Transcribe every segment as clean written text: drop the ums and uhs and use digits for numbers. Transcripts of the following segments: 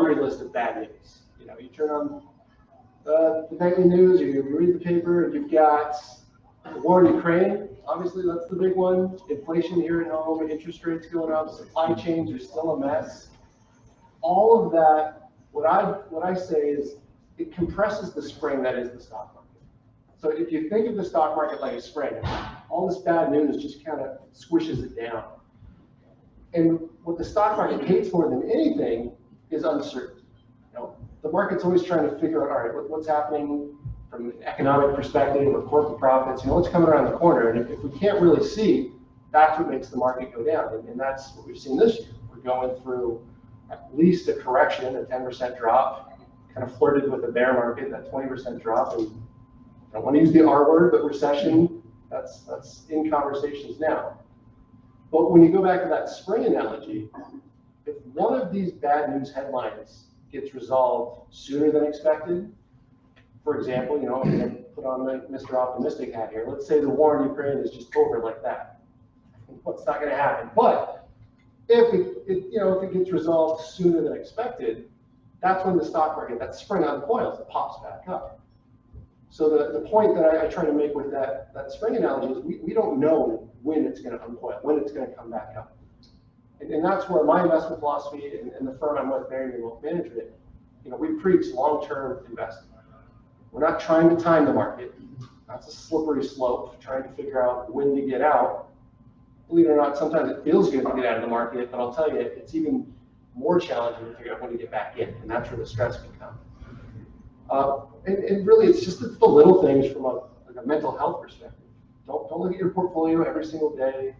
laundry list of bad news. You know, you turn on the nightly news, or you read the paper, and you've got the war in Ukraine. Obviously, that's the big one. Inflation here at home, interest rates going up, supply chains are still a mess. All of that, what I say is, it compresses the spring that is the stock market. So if you think of the stock market like a spring, all this bad news just kind of squishes it down. And what the stock market hates more than anything is uncertainty. You know, the market's always trying to figure out, all right, what's happening from an economic perspective or corporate profits, you know, what's coming around the corner. And if we can't really see, that's what makes the market go down. And that's what we've seen this year. We're going through at least a correction, a 10% drop, kind of flirted with a bear market, that 20% drop. And I don't want to use the R word, but recession, that's in conversations now. But when you go back to that spring analogy, if one of these bad news headlines gets resolved sooner than expected, for example, you know, I'm going to put on the Mr. Optimistic hat here. Let's say the war in Ukraine is just over like that. What's not going to happen? But if it gets resolved sooner than expected, that's when the stock market, that spring uncoils, it pops back up. So the point that I try to make with that spring analogy is we don't know when it's going to uncoil, when it's going to come back up. And that's where my investment philosophy and the firm I'm with, Merriman Wealth Management, you know, we preach long-term investing. We're not trying to time the market. That's a slippery slope, trying to figure out when to get out. Believe it or not, sometimes it feels good to get out of the market, but I'll tell you, it's even more challenging to figure out when to get back in, and that's where the stress can come. And really, it's the little things from a mental health perspective. Don't look at your portfolio every single day.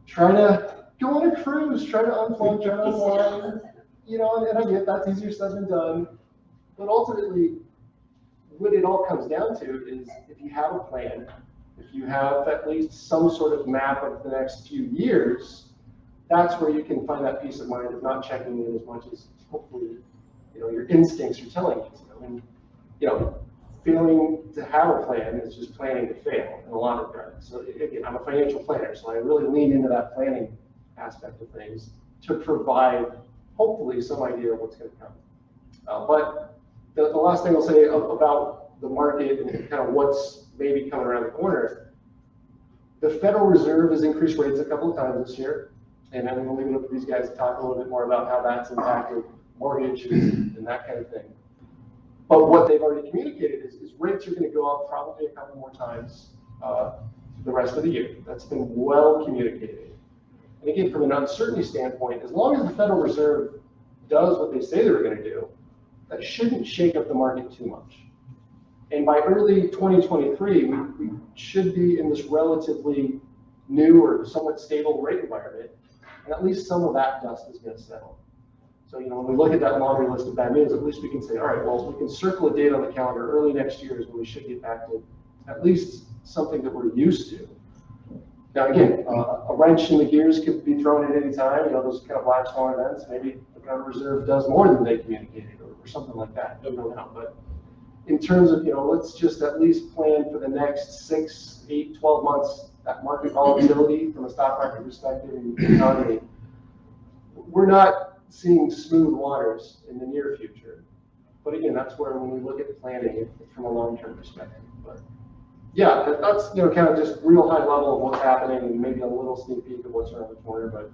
Try to go on a cruise. Try to unplug, try to unwind. You know, and I get that's easier said than done. But ultimately, what it all comes down to is if you have a plan, if you have at least some sort of map of the next few years, that's where you can find that peace of mind of not checking in as much as hopefully, you know, your instincts are telling you to. And, you know, failing to have a plan is just planning to fail in a lot of regards. So again, I'm a financial planner, so I really lean into that planning aspect of things to provide hopefully some idea of what's going to come. But the last thing I'll say about the market and kind of what's maybe coming around the corner, the Federal Reserve has increased rates a couple of times this year, and I'm going to leave it up to these guys to talk a little bit more about how that's impacted mortgages and that kind of thing. But what they've already communicated is rates are going to go up probably a couple more times the rest of the year. That's been well communicated. And again, from an uncertainty standpoint, as long as the Federal Reserve does what they say they're going to do, that shouldn't shake up the market too much. And by early 2023, we should be in this relatively new or somewhat stable rate environment, and at least some of that dust is going to settle. So, you know, when we look at that laundry list of bad news, at least we can say, all right, well, we can circle a date on the calendar early next year is when we should get back to at least something that we're used to. Now, again, a wrench in the gears could be thrown at any time. You know, those kind of black swan events. Maybe the Federal Reserve does more than they communicated, or something like that. I don't know. But in terms of, you know, let's just at least plan for the next 6, 8, 12 months, that market volatility from a stock market perspective and the economy. We're not seeing smooth waters in the near future. But again, that's where when we look at planning it from a long-term perspective. But yeah, that's, you know, kind of just real high level of what's happening and maybe a little sneak peek of what's around the corner. But